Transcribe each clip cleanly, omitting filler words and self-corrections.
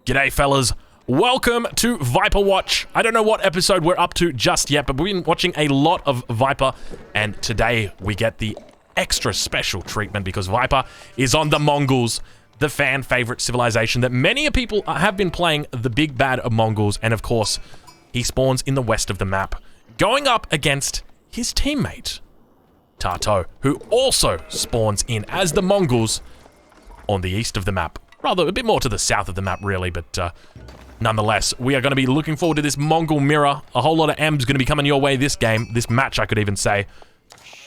G'day, fellas. Welcome to Viper Watch. I don't know what episode we're up to just yet, but we've been watching a lot of Viper, and today we get the extra special treatment because Viper is on the Mongols, the fan favorite civilization that many people have been playing, the big bad of Mongols, and of course, he spawns in the west of the map, going up against his teammate, Tato, who also spawns in as the Mongols on the east of the map. Rather, a bit more to the south of the map, really, but nonetheless, we are going to be looking forward to this Mongol mirror. A whole lot of M's going to be coming your way this game, this match, I could even say.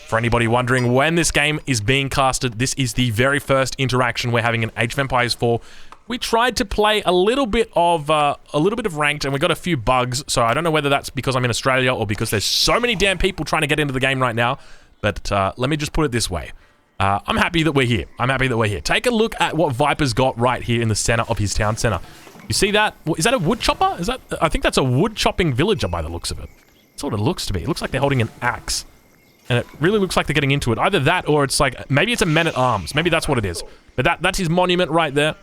For anybody wondering when this game is being casted, this is the very first interaction we're having in Age of Empires 4. We tried to play a little bit of ranked, and we got a few bugs, so I don't know whether that's because I'm in Australia or because there's so many damn people trying to get into the game right now, but let me just put it this way. I'm happy that we're here. Take a look at what Viper's got right here in the center of his town center. You see that? Is that a wood chopper? I think that's a wood chopping villager by the looks of it. That's what it looks to be. It looks like they're holding an axe. And it really looks like they're getting into it. Either that or it's like, maybe it's a man-at-arms. Maybe that's what it is. But that's his monument right there.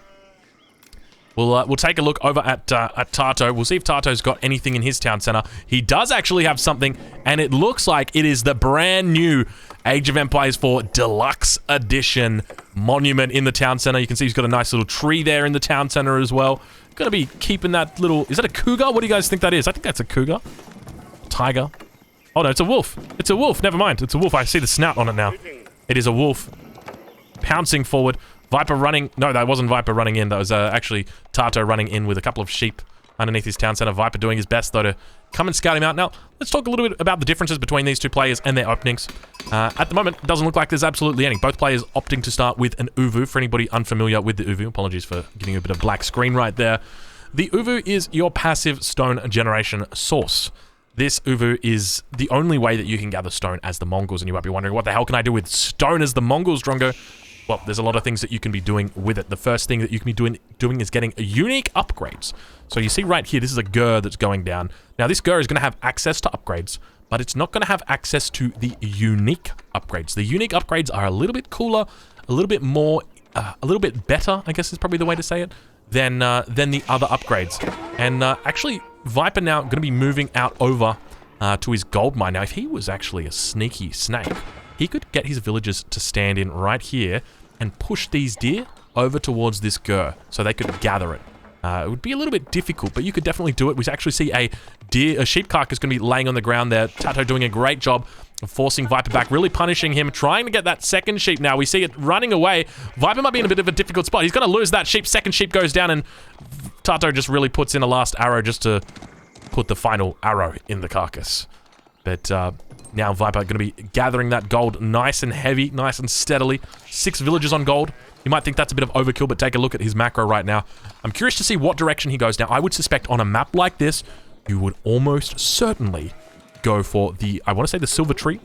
We'll take a look over at Tato. We'll see if Tato's got anything in his town center. He does actually have something, and it looks like it is the brand new Age of Empires 4 Deluxe Edition monument in the town center. You can see he's got a nice little tree there in the town center as well. Gonna be keeping that little... Is that a cougar? What do you guys think that is? I think that's a cougar. Tiger. Oh no, it's a wolf. It's a wolf. Never mind. It's a wolf. I see the snout on it now. It is a wolf. Pouncing forward. Viper running... No, that wasn't Viper running in. That was actually Tato running in with a couple of sheep underneath his town center. Viper doing his best, though, to come and scout him out. Now, let's talk a little bit about the differences between these two players and their openings. At the moment, it doesn't look like there's absolutely any. Both players opting to start with an Uvu. For anybody unfamiliar with the Uvu, apologies for giving you a bit of black screen right there. The Uvu is your passive stone generation source. This Uvu is the only way that you can gather stone as the Mongols, and you might be wondering, what the hell can I do with stone as the Mongols, Drongo? Well, there's a lot of things that you can be doing with it. The first thing that you can be doing is getting unique upgrades. So you see right here, this is a Gur that's going down. Now, this Gur is going to have access to upgrades, but it's not going to have access to the unique upgrades. The unique upgrades are a little bit cooler, a little bit more, a little bit better, I guess is probably the way to say it, than the other upgrades. And actually, Viper now going to be moving out over to his gold mine. Now, if he was actually a sneaky snake, he could get his villagers to stand in right here and push these deer over towards this Gur so they could gather it. It would be a little bit difficult, but you could definitely do it. We actually see a sheep carcass going to be laying on the ground there. Tato doing a great job of forcing Viper back, really punishing him, trying to get that second sheep now. We see it running away. Viper might be in a bit of a difficult spot. He's going to lose that sheep. Second sheep goes down, and Tato just really puts in a last arrow just to put the final arrow in the carcass. But now Viper going to be gathering that gold nice and heavy, nice and steadily. 6 villagers on gold. You might think that's a bit of overkill, but take a look at his macro right now. I'm curious to see what direction he goes now. I would suspect on a map like this, you would almost certainly go for the, I want to say the silver tree,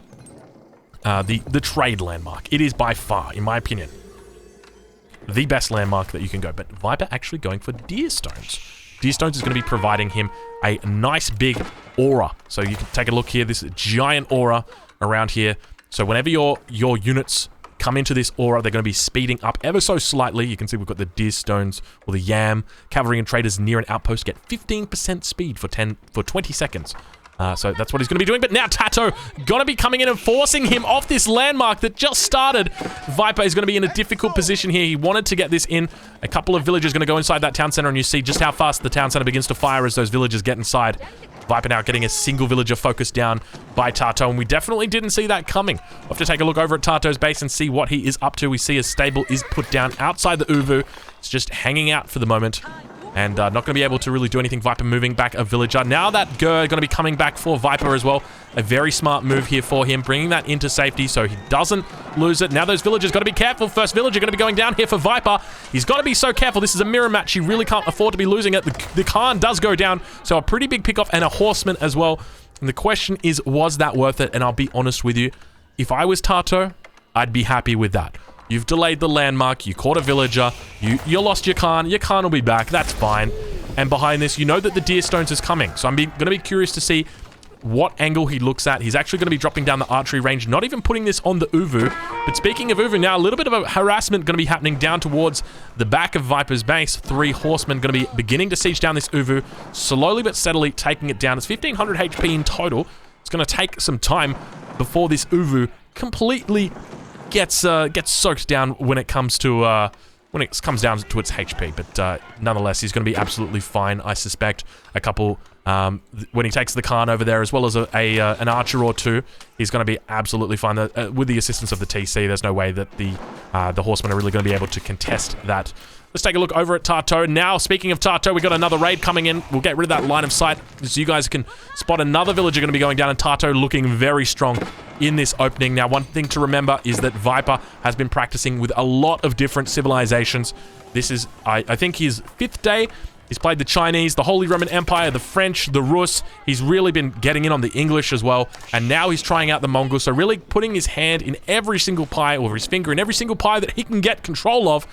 the trade landmark. It is by far, in my opinion, the best landmark that you can go. But Viper actually going for deer stones. Deer stones is going to be providing him a nice big aura. So you can take a look here, this giant aura around here. So whenever your units come into this aura, they're going to be speeding up ever so slightly. You can see we've got the deer stones, or the yam. Cavalry and traders near an outpost get 15% speed for 20 seconds. So that's what he's going to be doing. But now Tato going to be coming in and forcing him off this landmark that just started. Viper is going to be in a difficult position here. He wanted to get this in. A couple of villagers going to go inside that town center, and you see just how fast the town center begins to fire as those villagers get inside. Viper now getting a single villager focused down by Tato, and we definitely didn't see that coming. We'll have to take a look over at Tato's base and see what he is up to. We see a stable is put down outside the Uvu. It's just hanging out for the moment. And not going to be able to really do anything. Viper moving back a villager. Now that Gur going to be coming back for Viper as well. A very smart move here for him, bringing that into safety so he doesn't lose it. Now those villagers got to be careful. First villager going to be going down here for Viper. He's got to be so careful. This is a mirror match. He really can't afford to be losing it. The Khan does go down, so a pretty big pickoff and a horseman as well. And the question is, was that worth it? And I'll be honest with you, if I was Tato, I'd be happy with that. You've delayed the landmark, you caught a villager, you lost your Khan will be back, that's fine. And behind this, you know that the deer stones is coming. So I'm going to be curious to see what angle he looks at. He's actually going to be dropping down the archery range, not even putting this on the Uvu. But speaking of Uvu, now a little bit of a harassment going to be happening down towards the back of Viper's base. 3 horsemen going to be beginning to siege down this Uvu, slowly but steadily taking it down. It's 1500 HP in total. It's going to take some time before this Uvu completely gets soaked down when it comes to when it comes down to its HP. But nonetheless, he's going to be absolutely fine. I suspect a couple when he takes the Khan over there, as well as an archer or two, he's going to be absolutely fine. With the assistance of the TC, there's no way that the horsemen are really going to be able to contest that. Let's take a look over at Tarto. Now, speaking of Tarto, we got another raid coming in. We'll get rid of that line of sight so you guys can spot another villager going to be going down, and Tarto looking very strong in this opening. Now, one thing to remember is that Viper has been practicing with a lot of different civilizations. This is, I think, his 5th day. He's played the Chinese, the Holy Roman Empire, the French, the Rus. He's really been getting in on the English as well. And now he's trying out the Mongols. So really putting his hand in every single pie, or his finger in every single pie that he can get control of.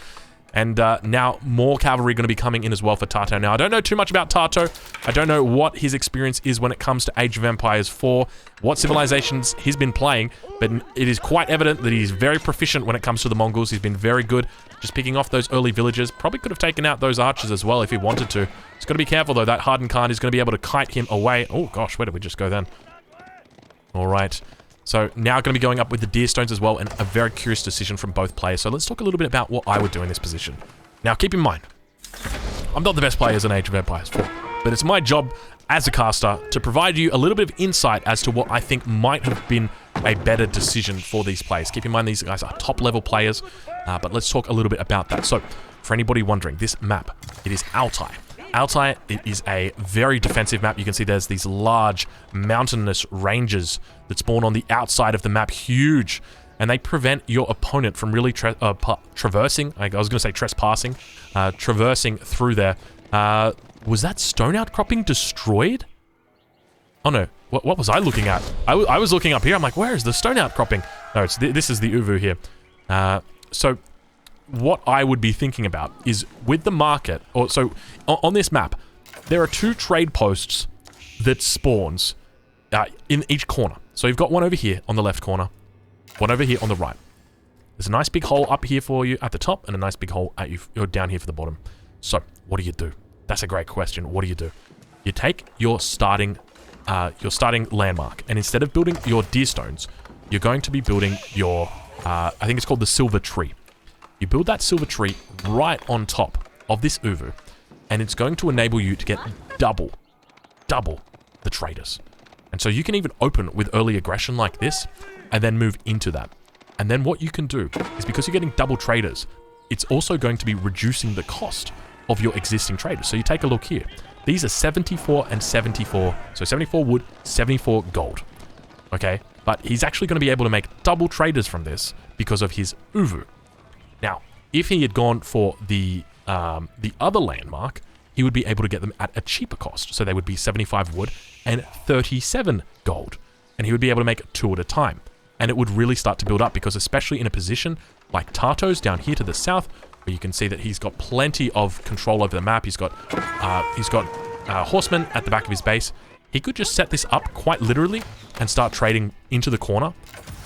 And now more cavalry going to be coming in as well for Tarto. Now, I don't know too much about Tarto. I don't know what his experience is when it comes to Age of Empires 4, what civilizations he's been playing, but it is quite evident that he's very proficient when it comes to the Mongols. He's been very good just picking off those early villagers. Probably could have taken out those archers as well if he wanted to. He's got to be careful, though. That hardened Khan is going to be able to kite him away. Oh, gosh, where did we just go then? All right. So now going to be going up with the deer stones as well, and a very curious decision from both players. So let's talk a little bit about what I would do in this position. Now, keep in mind, I'm not the best player in Age of Empires 4, but it's my job as a caster to provide you a little bit of insight as to what I think might have been a better decision for these players. Keep in mind, these guys are top-level players, but let's talk a little bit about that. So, for anybody wondering, this map, it is Altai. Altai, it is a very defensive map. You can see there's these large mountainous ranges that spawn on the outside of the map, huge, and they prevent your opponent from really traversing. I was going to say trespassing, traversing through there. Was that stone outcropping destroyed? Oh no, what was I looking at? I was looking up here. I'm like, where is the stone outcropping? No, this is the Uvu here. So what I would be thinking about is with the market, or so on this map, there are 2 trade posts that spawns in each corner. So you've got one over here on the left corner, one over here on the right. There's a nice big hole up here for you at the top, and a nice big hole at you down here for the bottom. So what do? That's a great question. What do? You take your starting landmark, and instead of building your deer stones, you're going to be building your I think it's called the silver tree. You build that silver tree right on top of this Uvu, and it's going to enable you to get double the traders. And so you can even open with early aggression like this, and then move into that. And then what you can do is, because you're getting double traders, it's also going to be reducing the cost of your existing traders. So you take a look here. These are 74 and 74. So 74 wood, 74 gold. Okay? But he's actually going to be able to make double traders from this because of his Uvu. Now, if he had gone for the other landmark, he would be able to get them at a cheaper cost. So they would be 75 wood and 37 gold. And he would be able to make 2 at a time. And it would really start to build up, because especially in a position like Tarto's down here to the south, where you can see that he's got plenty of control over the map. He's got horsemen at the back of his base. He could just set this up quite literally and start trading into the corner.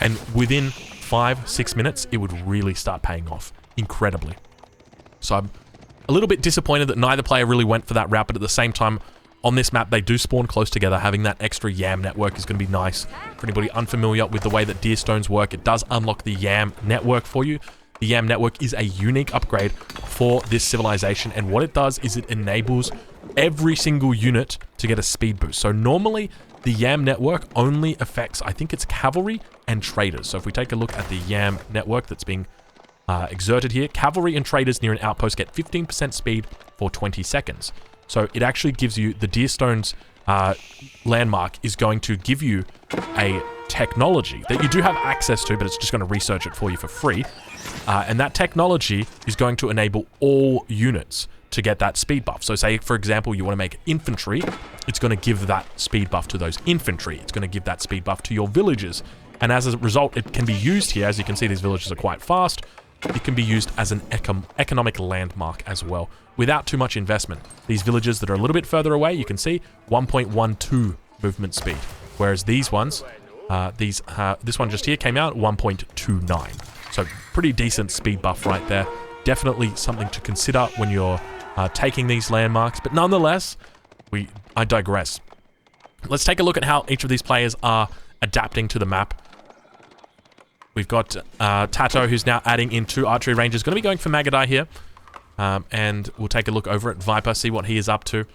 And within 5-6 minutes, it would really start paying off incredibly. So I'm a little bit disappointed that neither player really went for that route, but at the same time, on this map, they do spawn close together. Having that extra YAM network is going to be nice. For anybody unfamiliar with the way that deer stones work, it does unlock the YAM network for you. The YAM network is a unique upgrade for this civilization, and what it does is it enables every single unit to get a speed boost. So normally, the YAM network only affects, I think it's cavalry and traders. So if we take a look at the YAM network that's being exerted here, cavalry and traders near an outpost get 15% speed for 20 seconds. So it actually gives you, the deer stones landmark is going to give you a technology that you do have access to, but it's just going to research it for you for free. And that technology is going to enable all units to get that speed buff. So say, for example, you want to make infantry, it's going to give that speed buff to those infantry. It's going to give that speed buff to your villagers. And as a result, it can be used here. As you can see, these villages are quite fast. It can be used as an economic landmark as well, without too much investment. These villages that are a little bit further away, you can see 1.12 movement speed. whereas these ones, this one just here came out at 1.29. So pretty decent speed buff right there. Definitely something to consider when you're taking these landmarks, but nonetheless, I digress. Let's take a look at how each of these players are adapting to the map. We've got Tato, who's now adding in 2 archery ranges. Going to be going for Magadai here. And we'll take a look over at Viper, see what he is up to.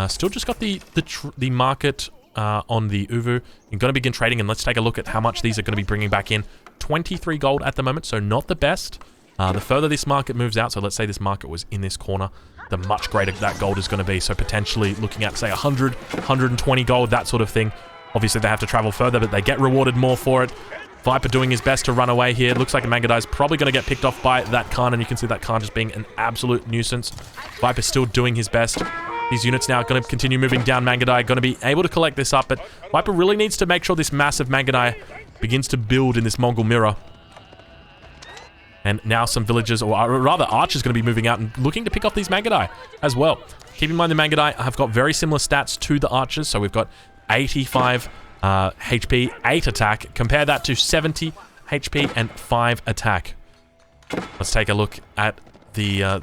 Still just got the market on the Uvu. You're going to begin trading, and let's take a look at how much these are going to be bringing back in. 23 gold at the moment, so not the best. The further this market moves out, so let's say this market was in this corner, the much greater that gold is going to be. So potentially looking at, say, 100, 120 gold, that sort of thing. Obviously, they have to travel further, but they get rewarded more for it. Viper doing his best to run away here. Looks like Magadai's probably going to get picked off by that Khan, and you can see that Khan just being an absolute nuisance. Viper still doing his best. These units now going to continue moving down Magadai, going to be able to collect this up, but Viper really needs to make sure this massive Magadai begins to build in this Mongol mirror. And now some villagers, or rather archers, going to be moving out and looking to pick off these Magadai as well. Keep in mind the Magadai have got very similar stats to the archers, so we've got 85 HP, 8 attack. Compare that to 70 HP and 5 attack. Let's take a look at the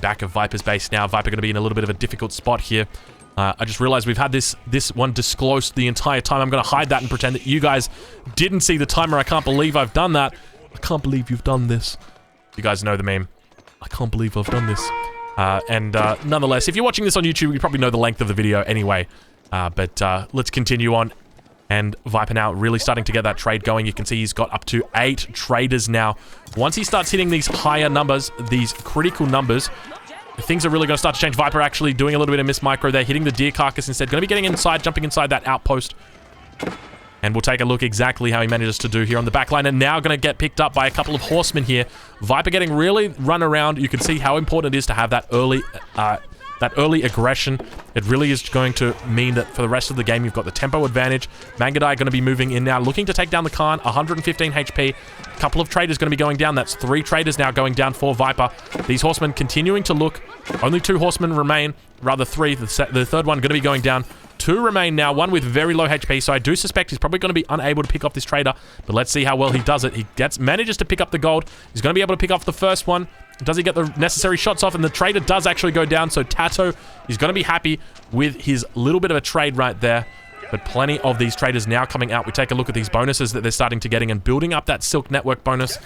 back of Viper's base now. Viper going to be in a little bit of a difficult spot here. I just realized we've had this one disclosed the entire time. I'm going to hide that and pretend that you guys didn't see the timer. I can't believe I've done that. I can't believe you've done this. You guys know the meme. I can't believe I've done this. Nonetheless, if you're watching this on YouTube, you probably know the length of the video anyway. But let's continue on. And Viper now really starting to get that trade going. You can see he's got up to 8 traders now. Once he starts hitting these higher numbers, these critical numbers, things are really going to start to change. Viper actually doing a little bit of miss micro there, hitting the deer carcass instead. Going to be getting inside, jumping inside that outpost. And we'll take a look exactly how he manages to do here on the back line. And now going to get picked up by a couple of horsemen here. Viper getting really run around. You can see how important it is to have that early aggression. It really is going to mean that for the rest of the game, you've got the tempo advantage. Magadai going to be moving in now, looking to take down the Khan. 115 HP. A couple of traders going to be going down. That's 3 traders now going down for Viper. These horsemen continuing to look. Only 2 horsemen remain. Rather 3. The third one going to be going down. 2 remain now, 1 with very low HP, so I do suspect he's probably going to be unable to pick off this trader, but let's see how well he does it. He manages to pick up the gold. He's going to be able to pick off the first one. Does he get the necessary shots off? And the trader does actually go down, so Tato is going to be happy with his little bit of a trade right there, but plenty of these traders now coming out. We take a look at these bonuses that they're starting to getting and building up that Silk Network bonus.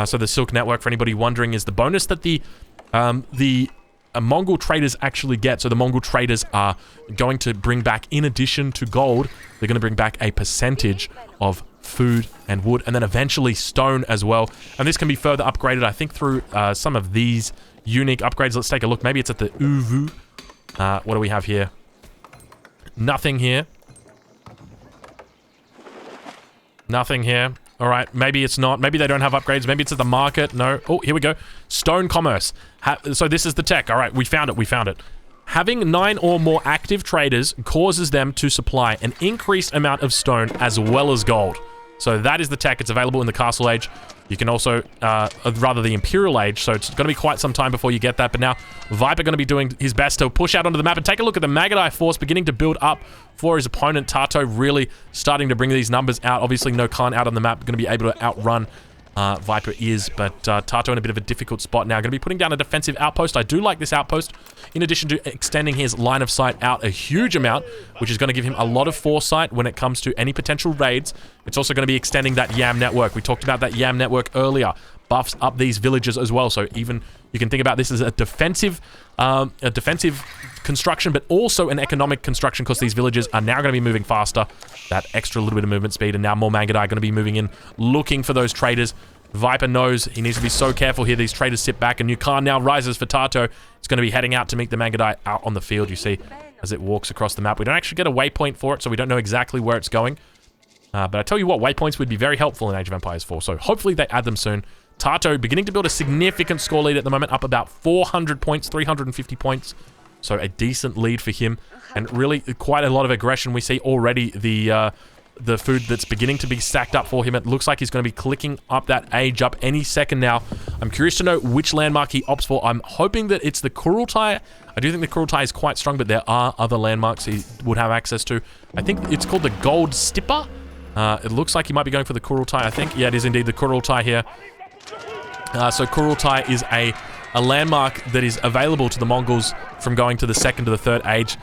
So the Silk Network, for anybody wondering, is the bonus that the Mongol traders actually get. So the Mongol traders are going to bring back, in addition to gold, they're going to bring back a percentage of food and wood, and then eventually stone as well. And this can be further upgraded, I think, through some of these unique upgrades. Let's take a look. Maybe it's at the Uvu. What do we have here? Nothing here. Nothing here. All right, maybe it's not. Maybe they don't have upgrades. Maybe it's at the market. No. Oh, here we go. Stone commerce. So this is the tech. All right, we found it. We found it. Having 9 or more active traders causes them to supply an increased amount of stone as well as gold. So that is the tech. It's available in the Castle Age. You can also, rather the Imperial Age, so it's going to be quite some time before you get that. But now, Viper going to be doing his best to push out onto the map and take a look at the Magadai force beginning to build up for his opponent. Tato really starting to bring these numbers out. Obviously, no Khan out on the map, going to be able to outrun Viper is, but Tato in a bit of a difficult spot now. Going to be putting down a defensive outpost. I do like this outpost, in addition to extending his line of sight out a huge amount, which is going to give him a lot of foresight when it comes to any potential raids. It's also going to be extending that Yam network. We talked about that Yam network earlier. Buffs up these villages as well, so even you can think about this as a defensive construction, but also an economic construction, because these villages are now going to be moving faster. That extra little bit of movement speed, and now more Magadai going to be moving in, looking for those traders. Viper knows he needs to be so careful here. These traders sit back, and new Khan now rises for Tato. It's going to be heading out to meet the Magadai out on the field, you see, as it walks across the map. We don't actually get a waypoint for it, so we don't know exactly where it's going. But I tell you what, waypoints would be very helpful in Age of Empires 4, so hopefully they add them soon. Tato beginning to build a significant score lead at the moment, up about 400 points, 350 points. So a decent lead for him, and really quite a lot of aggression. We see already the the food that's beginning to be stacked up for him. It looks like he's going to be clicking up that age up any second now. I'm curious to know which landmark he opts for. I'm hoping that it's the Kurultai. I do think the Kurultai is quite strong, but there are other landmarks he would have access to. I think it's called the Gold Stipper. It looks like he might be going for the Kurultai, I think. Yeah, it is indeed the Kurultai here. So Kurultai is a landmark that is available to the Mongols from going to the second to the third age.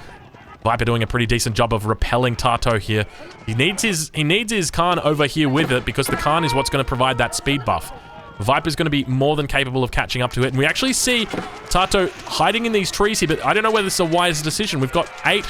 Viper doing a pretty decent job of repelling Tato here. He needs his Khan over here with it because the Khan is what's going to provide that speed buff. Viper's going to be more than capable of catching up to it. And we actually see Tato hiding in these trees here, but I don't know whether this is a wise decision. We've got eight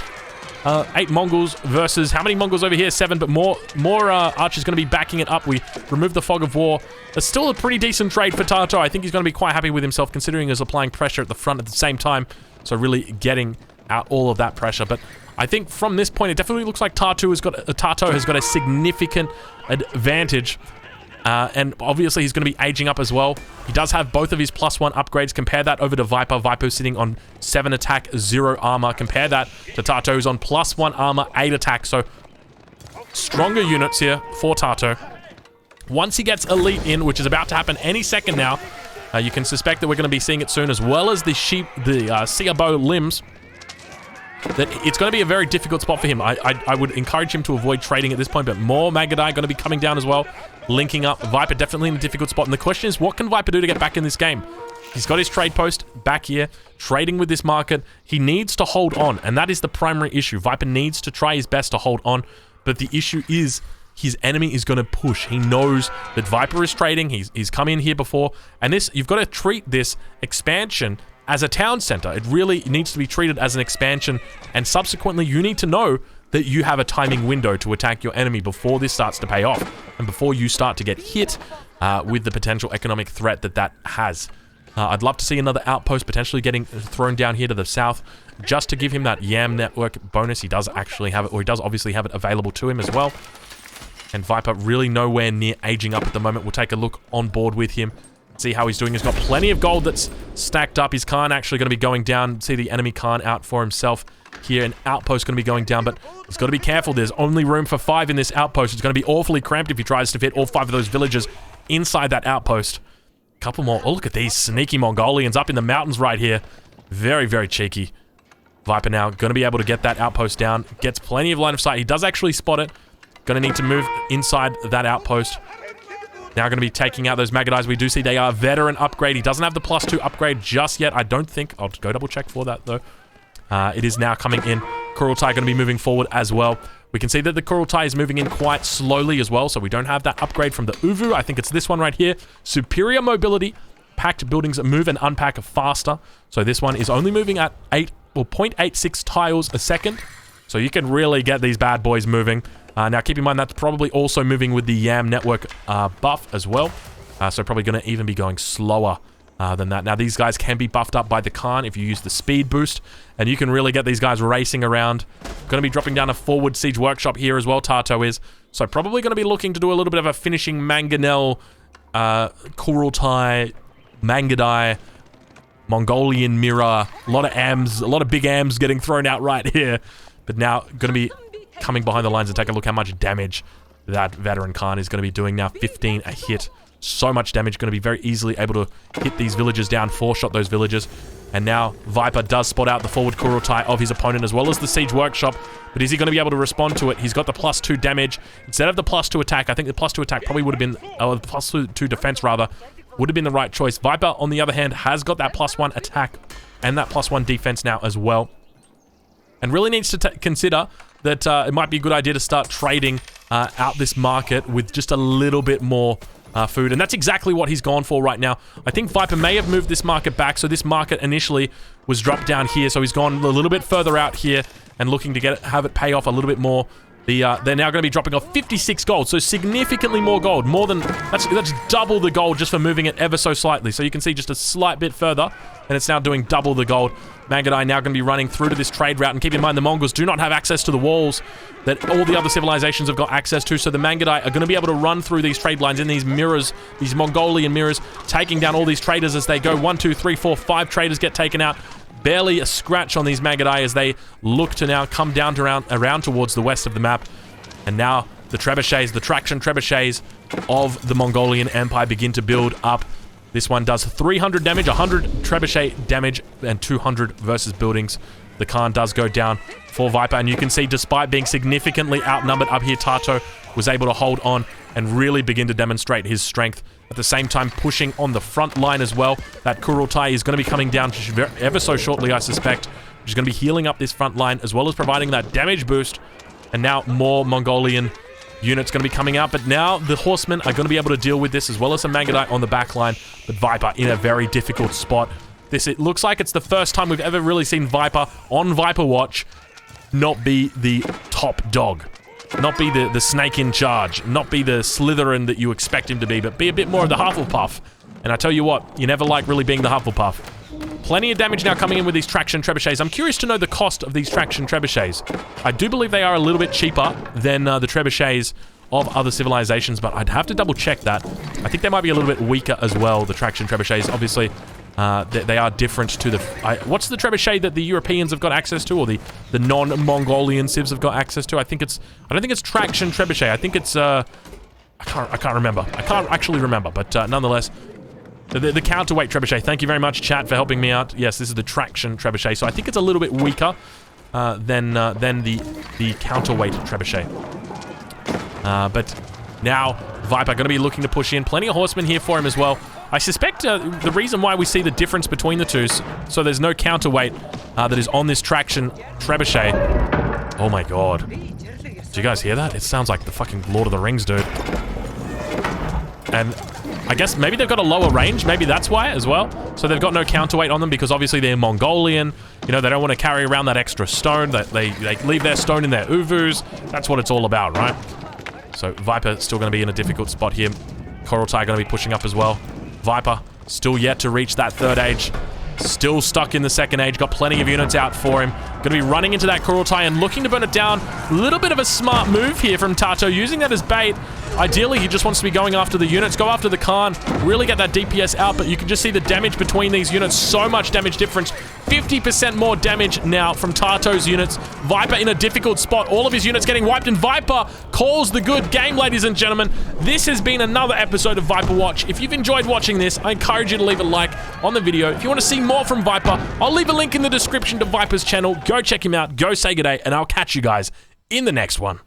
Mongols versus how many Mongols over here? 7, but more archers going to be backing it up. We remove the fog of war. That's still a pretty decent trade for Tato. I think he's going to be quite happy with himself considering he's applying pressure at the front at the same time. So really getting out all of that pressure. But I think from this point, it definitely looks like Tato has got a significant advantage. And obviously he's going to be aging up as well. He does have both of his +1 upgrades. Compare that over to Viper. Viper sitting on 7 attack, 0 armor. Compare that to Tato, who's on +1 armor, 8 attack. So stronger units here for Tato. Once he gets elite in, which is about to happen any second now, you can suspect that we're going to be seeing it soon, as well as the Siabo limbs. That it's going to be a very difficult spot for him. I would encourage him to avoid trading at this point, but more Magadai going to be coming down as well, linking up. Viper definitely in a difficult spot, and the question is, what can Viper do to get back in this game? He's got his trade post back here, trading with this market. He needs to hold on, and that is the primary issue. Viper needs to try his best to hold on, but the issue is his enemy is going to push. He knows that Viper is trading. He's come in here before, and you've got to treat this expansion as a town center. It really needs to be treated as an expansion, and subsequently you need to know that you have a timing window to attack your enemy before this starts to pay off, and before you start to get hit with the potential economic threat that has. I'd love to see another outpost potentially getting thrown down here to the south, just to give him that YAM network bonus. He does actually have it, or he does obviously have it available to him as well. And Viper really nowhere near aging up at the moment. We'll take a look on board with him, see how he's doing. He's got plenty of gold that's stacked up. His Khan actually going to be going down. See the enemy Khan out for himself here. An outpost going to be going down, but he's got to be careful. There's only room for 5 in this outpost. It's going to be awfully cramped if he tries to fit all 5 of those villagers inside that outpost. A couple more. Oh, look at these sneaky Mongolians up in the mountains right here. Very, very cheeky. Viper now going to be able to get that outpost down. Gets plenty of line of sight. He does actually spot it. Going to need to move inside that outpost. Now going to be taking out those Magadais. We do see they are veteran upgrade. He doesn't have the +2 upgrade just yet. I don't think. I'll go double check for that though. It is now coming in. Kurultai going to be moving forward as well. We can see that the Kurultai is moving in quite slowly as well, so we don't have that upgrade from the Uvu. I think it's this one right here. Superior mobility. Packed buildings move and unpack faster. So this one is only moving at 0.86 tiles a second. So you can really get these bad boys moving. Now keep in mind that's probably also moving with the YAM network buff as well. So probably going to even be going slower than that. Now these guys can be buffed up by the Khan if you use the speed boost. And you can really get these guys racing around. Going to be dropping down a forward siege workshop here as well, Tato is. So probably going to be looking to do a little bit of a finishing Mangonel, Kurultai, Mangadai, Mongolian mirror. A lot of AMs, a lot of big AMs getting thrown out right here. But now going to be coming behind the lines and take a look how much damage that veteran Khan is going to be doing now. 15 a hit. So much damage. Going to be very easily able to hit these villagers down, 4-shot those villagers. And now Viper does spot out the forward Kurultai of his opponent as well as the siege workshop. But is he going to be able to respond to it? He's got the +2 damage instead of the +2 attack. I think the +2 attack probably would have been, or the +2 defense rather, would have been the right choice. Viper, on the other hand, has got that +1 attack and that +1 defense now as well. And really needs to consider that it might be a good idea to start trading out this market with just a little bit more food. And that's exactly what he's gone for right now. I think Viper may have moved this market back. So this market initially was dropped down here. So he's gone a little bit further out here and looking to have it pay off a little bit more. They're now going to be dropping off 56 gold. So significantly more gold. More than, that's double the gold just for moving it ever so slightly. So you can see just a slight bit further and it's now doing double the gold. Magadai now going to be running through to this trade route, and keep in mind the Mongols do not have access to the walls that all the other civilizations have got access to, so the Magadai are going to be able to run through these trade lines in these mirrors, these Mongolian mirrors, taking down all these traders as they go. 1, 2, 3, 4, 5 traders get taken out. Barely a scratch on these Magadai as they look to now come down to around towards the west of the map. And now the trebuchets, the traction trebuchets of the Mongolian Empire begin to build up. This one does 300 damage, 100 trebuchet damage, and 200 versus buildings. The Khan does go down for Viper, and you can see despite being significantly outnumbered up here, Tato was able to hold on and really begin to demonstrate his strength. At the same time, pushing on the front line as well. That Kurultai is going to be coming down ever so shortly, I suspect. Which is going to be healing up this front line, as well as providing that damage boost. And now more Mongolian units going to be coming out. But now the horsemen are going to be able to deal with this, as well as some Magadite on the back line. But Viper in a very difficult spot. It looks like it's the first time we've ever really seen Viper on Viper Watch not be the top dog. Not be the snake in charge. Not be the Slytherin that you expect him to be, but be a bit more of the Hufflepuff. And I tell you what, you never like really being the Hufflepuff. Plenty of damage now coming in with these traction trebuchets. I'm curious to know the cost of these traction trebuchets. I do believe they are a little bit cheaper than the trebuchets of other civilizations, but I'd have to double check that. I think they might be a little bit weaker as well, the traction trebuchets. Obviously, they are different to the... what's the trebuchet that the Europeans have got access to, or the non-Mongolian civs have got access to? I don't think it's traction trebuchet. I think it's... I can't remember. I can't actually remember, but nonetheless... The counterweight trebuchet. Thank you very much, chat, for helping me out. Yes, this is the traction trebuchet, so I think it's a little bit weaker than the counterweight trebuchet. But now Viper going to be looking to push in. Plenty of horsemen here for him as well. I suspect the reason why we see the difference between the two, so there's no counterweight that is on this traction trebuchet. Oh my god. Did you guys hear that? It sounds like the fucking Lord of the Rings, dude. And I guess maybe they've got a lower range. Maybe that's why as well. So they've got no counterweight on them because obviously they're Mongolian. You know, they don't want to carry around that extra stone. They leave their stone in their uvus. That's what it's all about, right? So Viper still going to be in a difficult spot here. Kurultai going to be pushing up as well. Viper still yet to reach that third age. Still stuck in the second age. Got plenty of units out for him. Going to be running into that Kurultai and looking to burn it down. A little bit of a smart move here from Tato, using that as bait. Ideally, he just wants to be going after the units, go after the Khan, really get that DPS out, but you can just see the damage between these units. So much damage difference. 50% more damage now from Tato's units. Viper in a difficult spot. All of his units getting wiped, and Viper calls the good game, ladies and gentlemen. This has been another episode of Viper Watch. If you've enjoyed watching this, I encourage you to leave a like on the video. If you want to see more from Viper, I'll leave a link in the description to Viper's channel. Go check him out, go say good day, and I'll catch you guys in the next one.